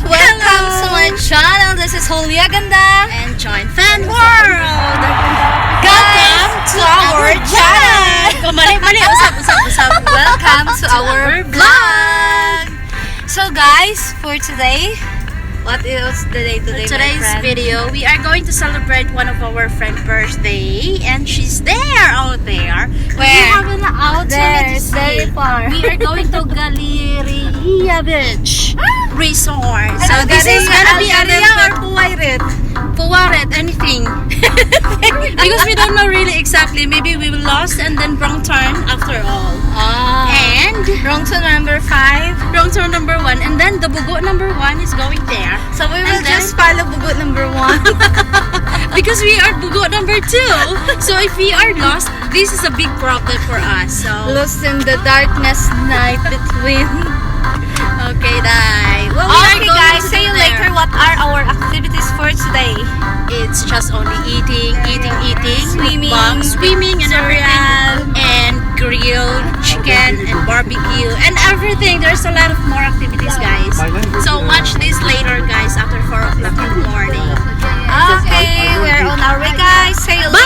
guys! Welcome to my channel. This is Julia Ganda and Join Fan World. Welcome to our channel. Usap. Welcome to our vlog. So guys, for today, what is the day today? Today's video, we are going to celebrate one of our friend's birthday, and she's there out there. Where? We have an outside. There, it's very far. We are going to Galleria Beach Resort. So Ano, this is gonna be a Galleria or Puwaret? Puwaret, anything. Because we don't know really exactly. Maybe we will lost and then wrong turn after all. And wrong to number 5. wrong turn number 1, and then the Bugo number 1 is going there. So we will And then- just follow bugot number 1. Because we are Bugo number 2. So if we are lost, this is a big problem for us. So Lost in the darkness night between. okay, bye. Well, we are Okay going guys, to see you do there. later. What are our activities for today? It's just only eating, Swimming, swimming and cereal. everything, and grilled chicken and barbecue and everything. There's a lot of more activities, guys. So watch this later, guys, after 4 o'clock in the morning. Okay, we're on our way guys. See you But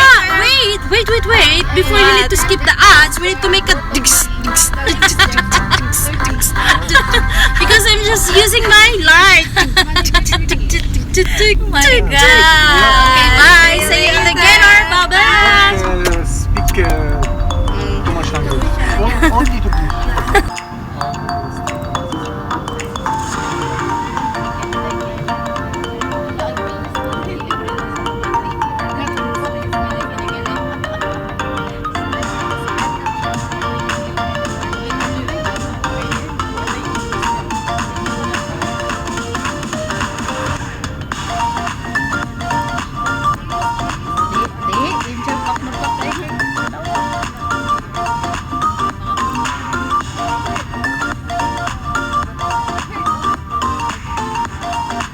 later. wait. Before you need to skip the ads, we need to make a digs. Because I'm just using my light. Oh my God. Okay, bye. See you later. Bye-bye. Speak too much language. Only to please.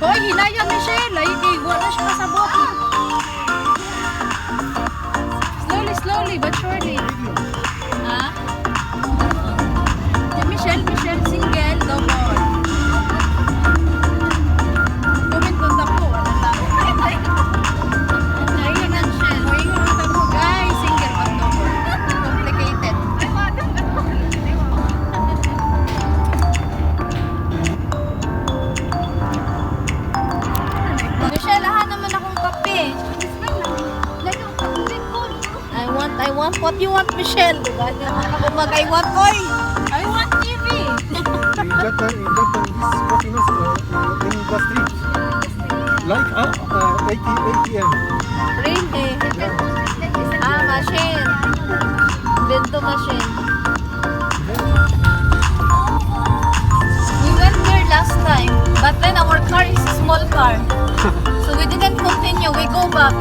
Hoy, hinaya Michelle. Ay, kay wala siya kasabot. Slowly, but surely. Ha? Michelle, single, double. Comment doon sa po. Ano tao? Ayun na, Michelle. Ayun na sa po. Guys, single but double. Complicated. Michelle, aha naman akong kape. I want what you want, Michelle. Diba? Ako mag-I want, oy! I want TV. In that this coffee in the street. Like 80 ATM. Really? Machine. Bento machine. We went there last time, but then our car is a small car. So we didn't continue. We go back.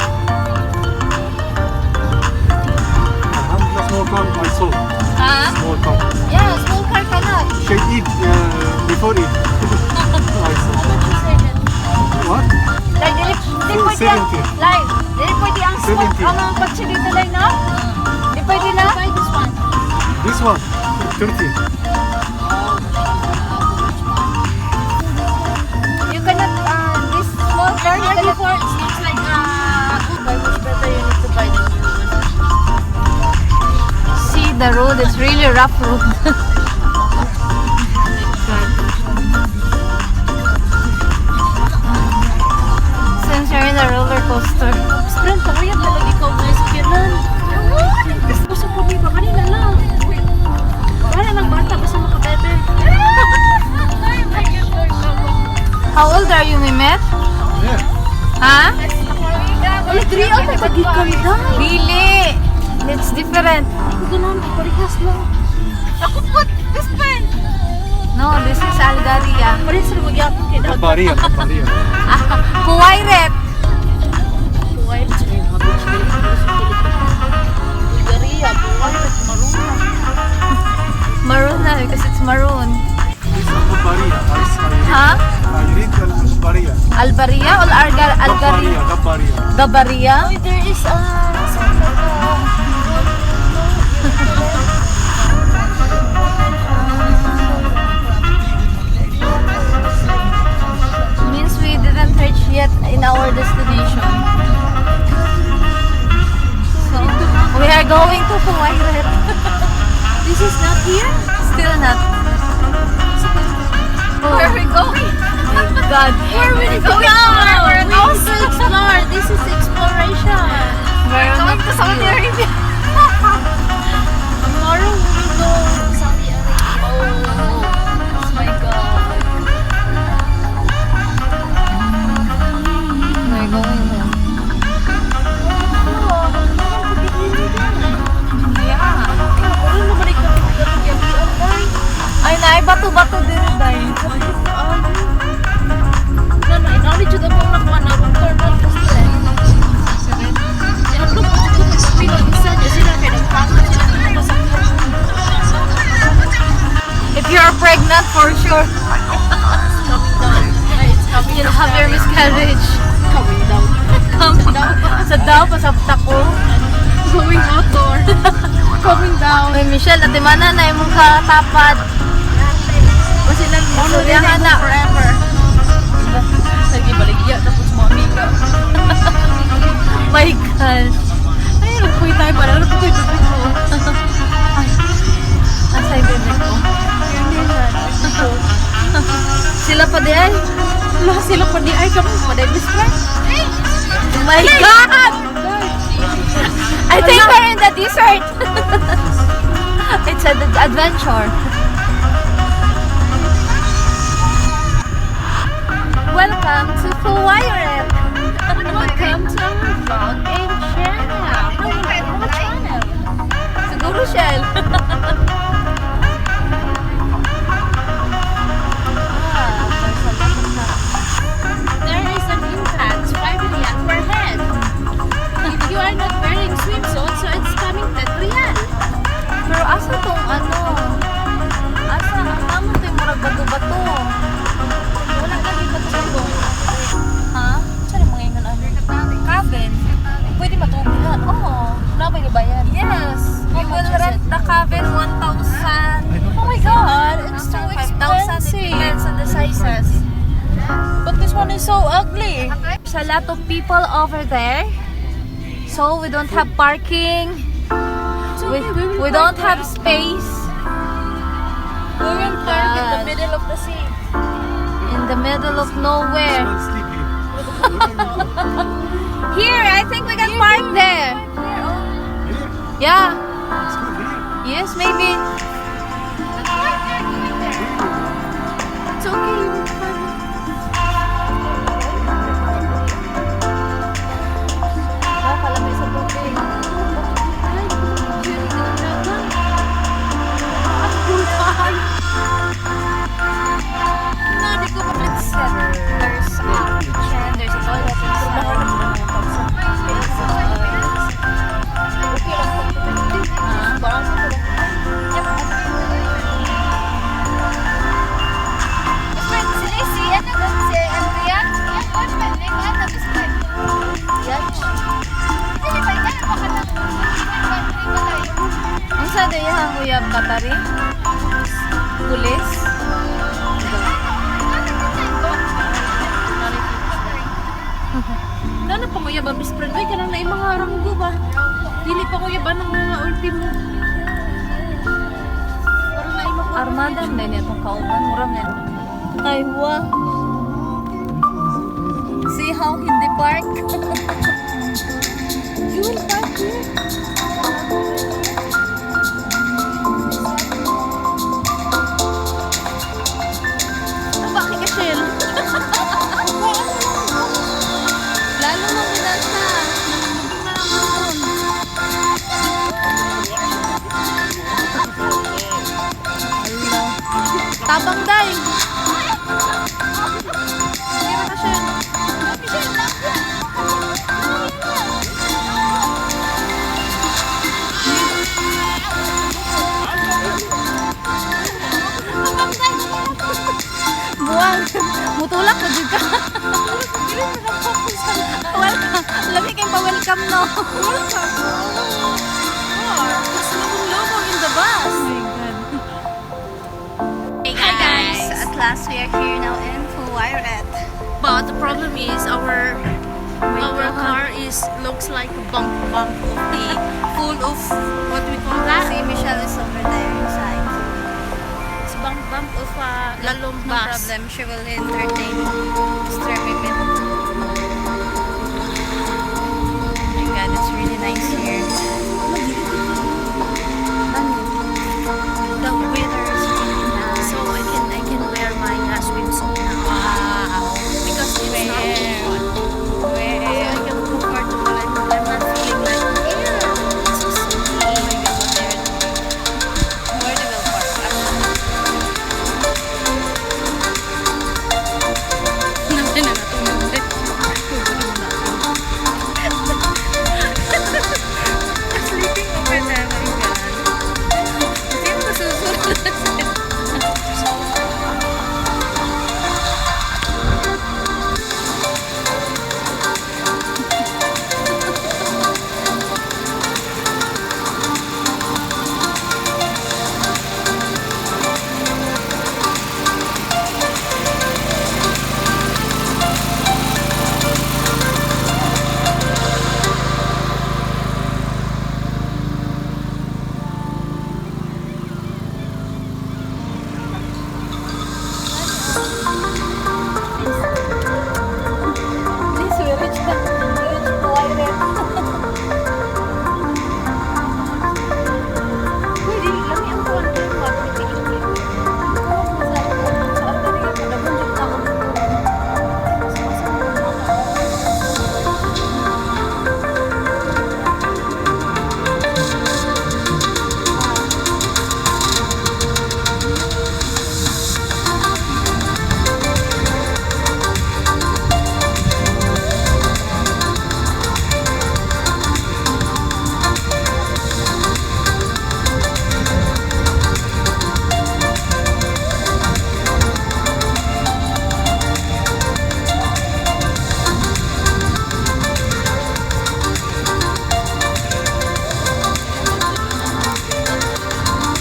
Small car I saw. Huh? Small car. Yeah, small car cannot. Should eat before it. I saw. What? Like, di So, pwede ang, 70. like, di pwede ang small, 70. ang kotse dito lang, no? Di pwede na? This one. 30. You cannot, this small car, you cannot. Before, it seems like By much better you need to buy the new one. See the road, it's really rough road. Since you're in a roller coaster. Sprint, kaya talaga ikaw na sakyanan. Gusto ko ba kanina lang. Wala lang bata, basta makabebe. How old are you, Mimet? Yeah. Ha? Ay, 3 out na pagkikanda. Dili! It's different. Ako ganun, parehas lang. Ako po, this pen. No, this is Algaria. Parehas lang magyapon kayo. Kaparia. Huwairet. Buhay, sabihin mo, Bulgaria, buhay, marunong. Maroon na because it's maroon. This is Kaparia. Ha? I read Kaparia. Albaria or Algaria? Kaparia. Gabaria? There is a... She's not here? Still not. Where are we going? Oh my God. Where will we go? We also explore. This is exploration. We're going to Saudi Arabia. Tomorrow we will go Saudi Arabia. Oh my God. We're going home. Ay, naay bato-bato din dahil. If you're pregnant, for sure, you'll have your miscarriage. Coming down. Sa daw, pasabta ko. Going outdoor. Coming down. Ay, Michelle, ate mana na yung katapad. O silang suryahan na. Forever. Lagi baligya, tapos mga amiga. My gosh. Ay, nagpuy tayo para. Nagpuy ko. Asay bebe ko. Sila pa di ay. Wala sila pa di ay kami. Paday best friend. My God! I think we're in the desert. It's an adventure. Welcome to Fuwairet. Welcome to our vlog and channel. Mga channel. Siguro Shell. There is an impact 5 riyal per head. If you are not wearing swimsuit, so it's coming 10 riyal. Pero asa tong ano? Asa ang namon to yung murag bato-bato? Wala lagi bato-bato. Ha? Saan yung mga ingon ano? Cabin. Pwede matubihan. Oo. Nabay ni bayan. Yes. We will rent the cabin 1,000. Oh my God, it's too 5,000. It expensive. depends on the sizes. But this one is so ugly. There's a lot of people over there. So we don't have parking. We don't have space. We will park in the God. middle of the sea. In the middle of nowhere. Let's sleep here. Here, I think we can park there. Here. Yeah. It's good here. Yes, maybe. It's okay. Kalamay sa tubig. No, di ko pa-let's set. There's a kitchen, there's a toilet inside. Unsa day ang uyab batari? Pulis? Nana pa kuya ba, best friend? Ay, kanang na yung mga ranggo ba? Dili pa kuya ba ng mga ultimo? Parang na yung mga Armada na niya itong kauban. Mura na. Ay, wow. See how hindi park? You will park here. Bakit ka, Shell? Lalo nang binasa. Hello. Tabang day. Hindi ba ka, Shell? Buwang. Mutulak ko dito. Welcome. Lamig kayong pa-welcome, no? Welcome. Mas lubong-lubong in the bus. Hi guys. At last we are here now in Fuwairet. But the problem is our Our car is looks like a bump of the full of what we call that. Si Michelle is over there inside. It's bump of lalong No bus. problem. She will entertain Mr. Mimit. Oh my God, it's really nice here. The weather is really nice. So I can wear my swimsuit now. Wow. Because it's not too hot. Where? So I can comfortable. I'm not feeling like it's so sunny. Oh my God, where they will park? Nandiyan na natulog. Sleeping over there, my God. Hindi mo susunod. Please, we reach the toilet. Pwede, lami ang kuwan ko yung mga pwede. Saan talaga ko nabunjok na ako dito.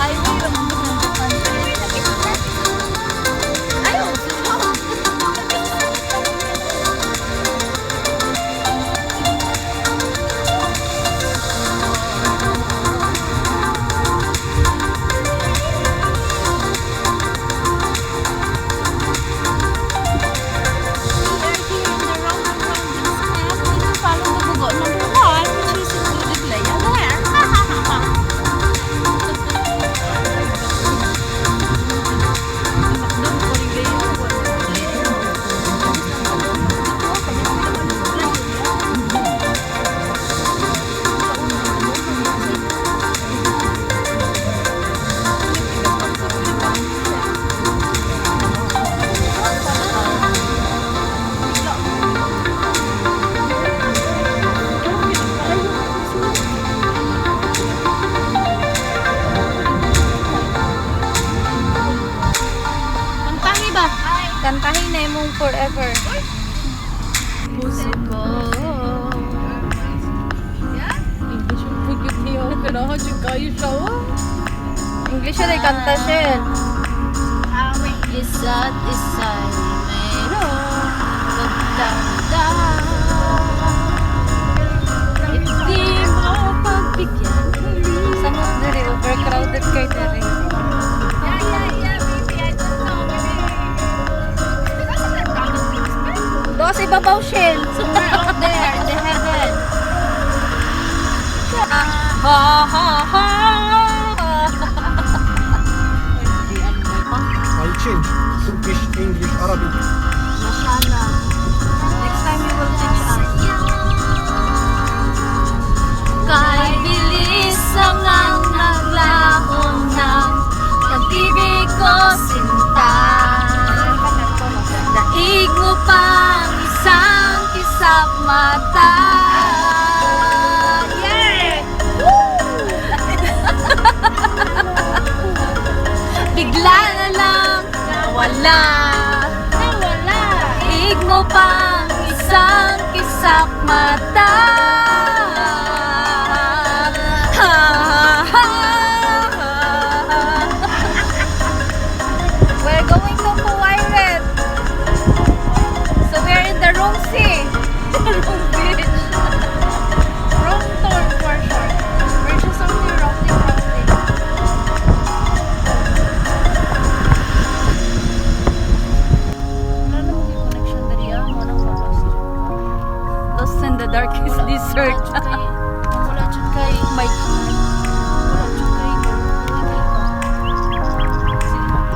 Highway, ramang binandukan. Ayaw, sino? Kantahi ba? Kantahin na mong forever. Puso ko. English yung pugit niyo. Kailangan yung kayo siya. English siya rin kanta siya. Isa't isa'y mayroong pagtanda. Hindi mo pagbigyan huli. Samot na rin. Overcrowded kayo na rin. Doon sa ibabaw, Shell. Somewhere out there, in the heaven. Ha ha ha. I'll change Turkish, English, Arabic. Mashallah. Next time you will teach us. Kay bilis ang naglahon ng pag-ibig ko sinta. Daig mo pang isang kisap mata. Yeah! Bigla na lang nawala. Daig mo pang isang kisap mata. Ha, ha, ha. We're going to Puwayret. So we're in the room C. darkest desert. Wala dyan kay... My God. Wala dyan kay...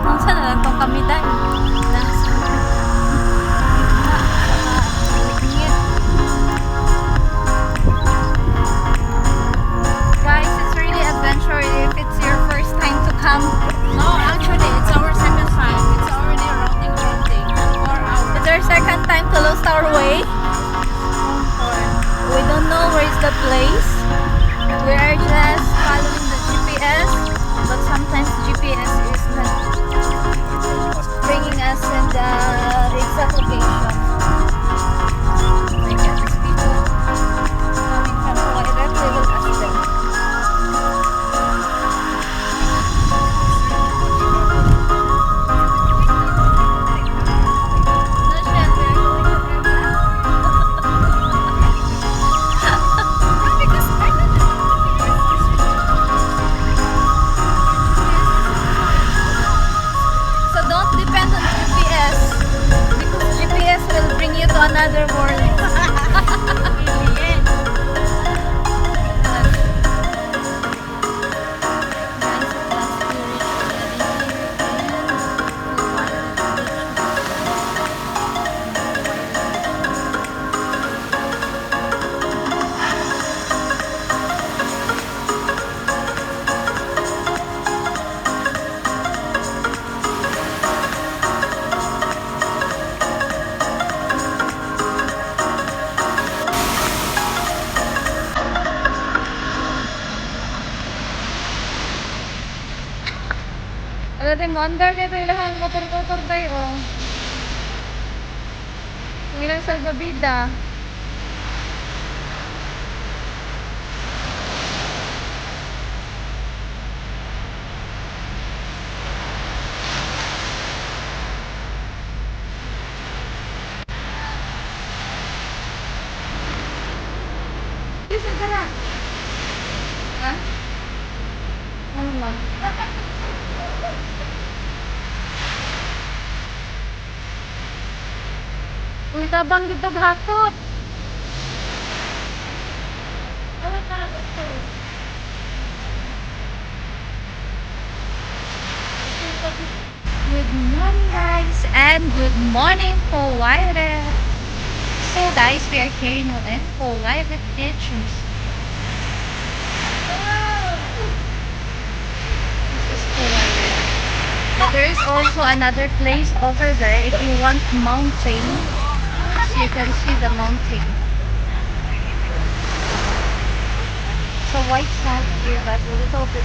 Unsa na lang tong kami dahil? Nasa. Guys, it's really adventure if it's your first time to come. No, actually, it's our second time. It's already rounding 4 hours. It's our second time to lose our way. We don't know where is the place. We are just following the GPS, but sometimes GPS is not bringing us in the exact location. Like these people coming from Hawaii, we will ask them. No, Shen, we are going to Airport. So don't depend on GPS because GPS will bring you to another world. Ano din mo, under dito ilahan motor-motor tayo, oh. Kung ilang sa gabida. Isa ka na. Ha? Ano man? Uy, tabang dito gakot. Ano ka ito? Good morning guys and good morning Hawaii. So guys, we are here in Hawaii Beach. This is Hawaii. But there is also another place over there if you want mountain. You can see the mountain. So white sand here, but a little bit.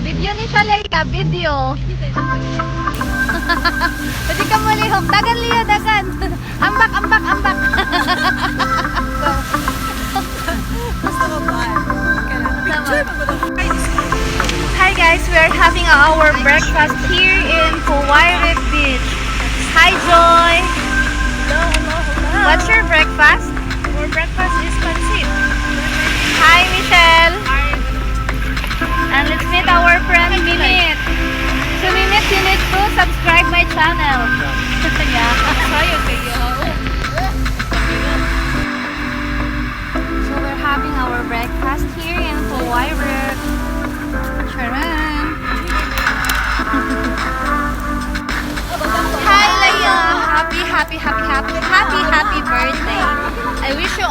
Video ni siya Leila, video. Pwede ka mo lihok. Dagan liya, dagan. Ambak, ambak, ambak. Hi guys, we are having our breakfast here in Hawaii Beach. Hi Joy. Hello, hello, hello. What's your breakfast? Our breakfast is pancit. Hi Michelle. Hi. And let's meet our friend Minit. So Minit, you need to subscribe my channel. Yeah. Sayo kayo. So we're having our breakfast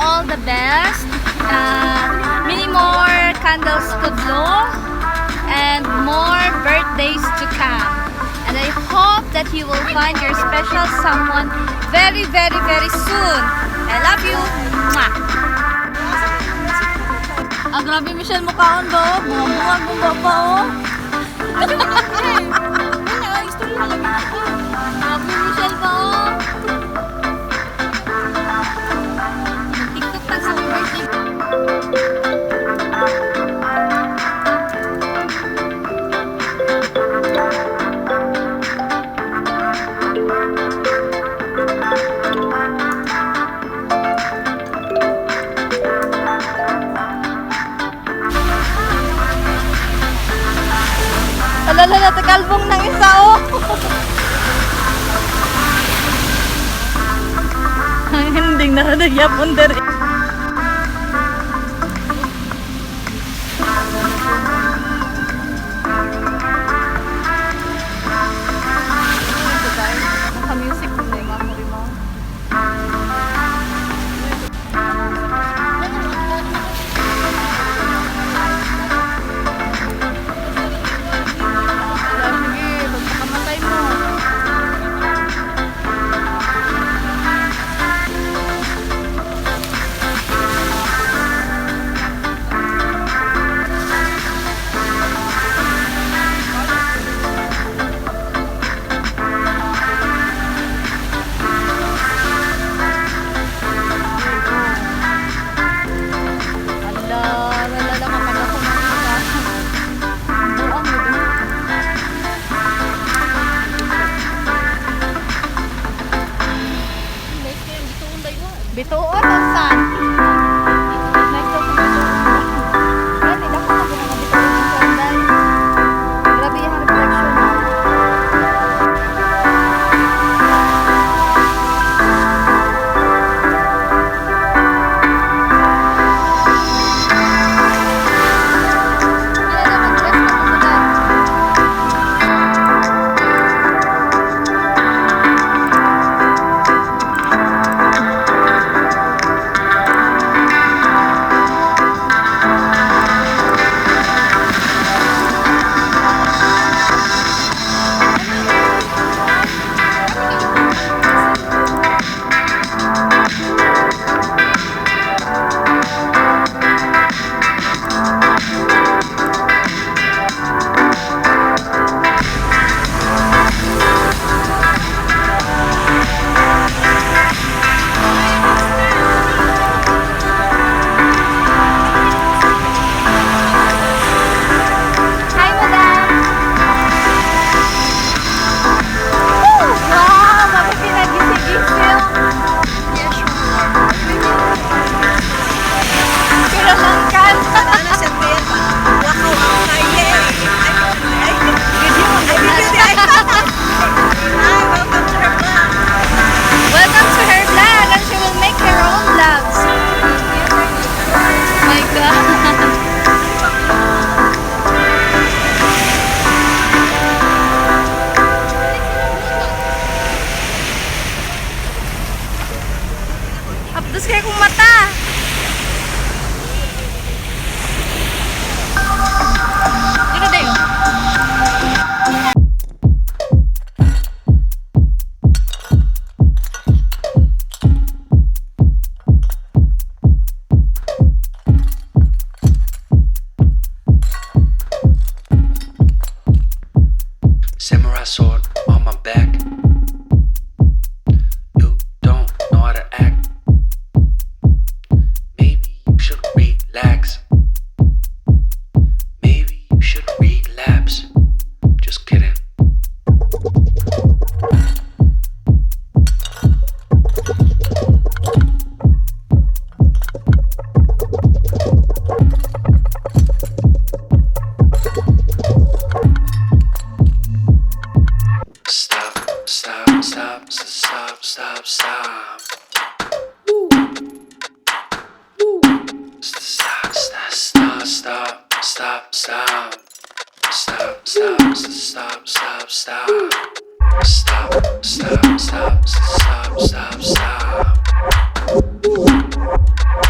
all the best. Many more candles to blow and more birthdays to come. And I hope that you will find your special someone very, very, very soon. I love you. Mwah! Ah, grabe Michelle, mukhaon do. Bunga-bunga, bunga pa oh. Grabe Michelle pa oh. Nag-tiktok pa sa birthday. Alala, tagalbong ng isa oh. Ang hindi na nagyapon dere. Naka-music ko na yung memory mo. Sige, pagpakamatay mo. Bituon ang san. Next to Grabe, dako na po mga bituon ng sanday. Grabe yung reflection. Apdos kayo kong mata. Dito tayo. Samurai sword on my back. You don't know how to act. Maybe you should relax. Maybe you should relapse. Just kidding. Stop, stop, stop, stop, stop, stop. Woo. Woo. Stop, stop, stop, stop, stop, stop. Stop, stop, stop, stop, stop. Stop, stop, stop, stop, stop, stop. Woo.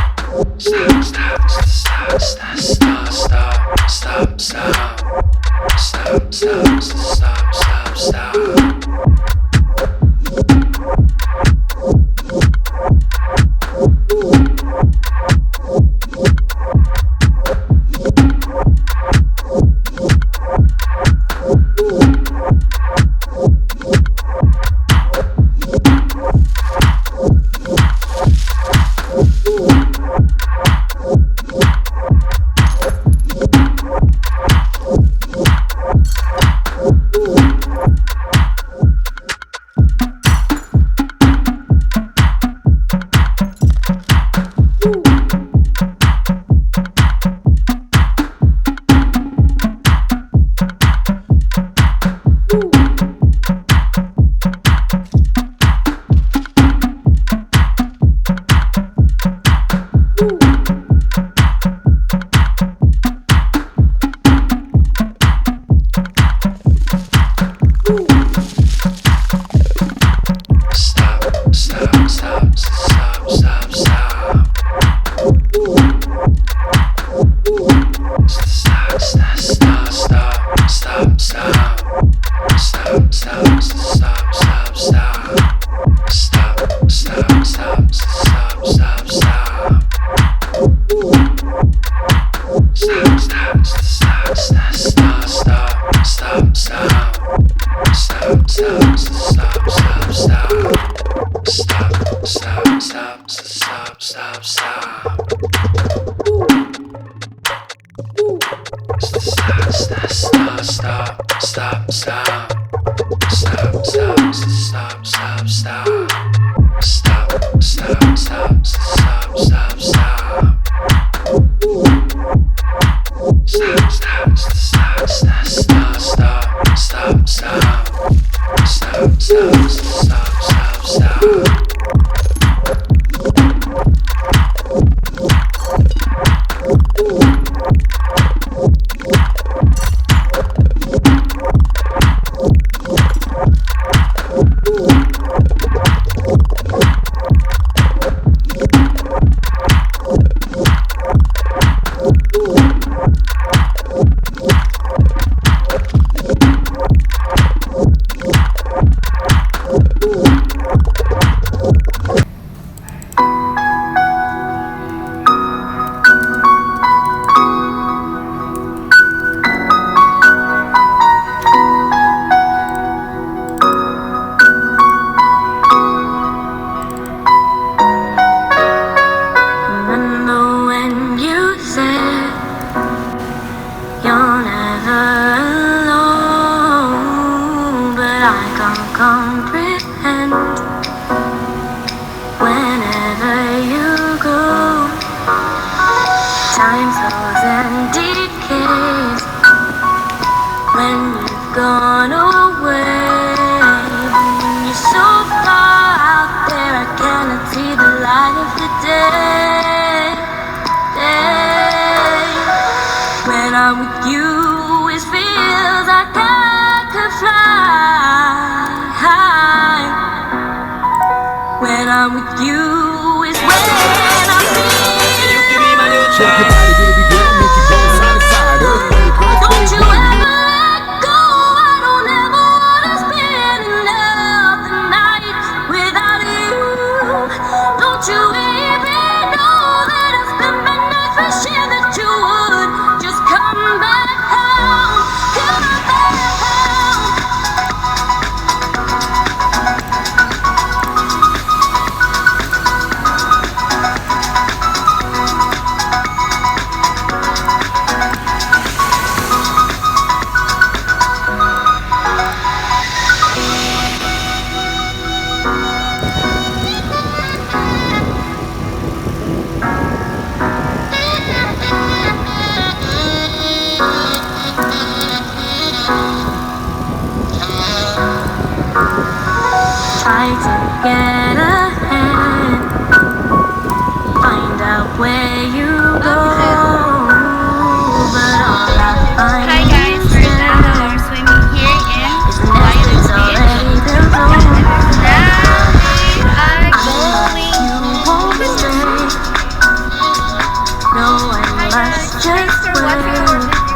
Thanks for watching our video.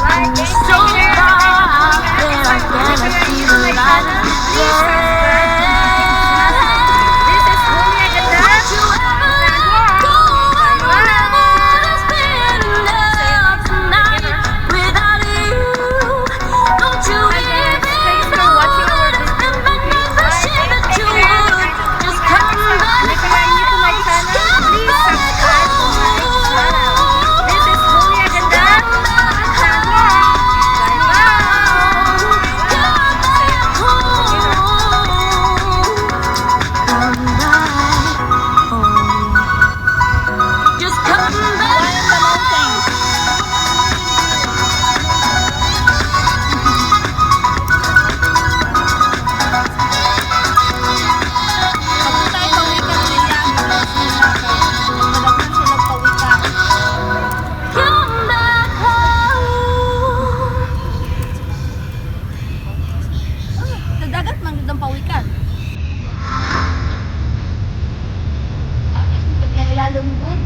Like, so far, then I'm gonna see the light. Please subscribe. This is Julia Ganda. Dagat man gud ang pawikan. Lalungkot.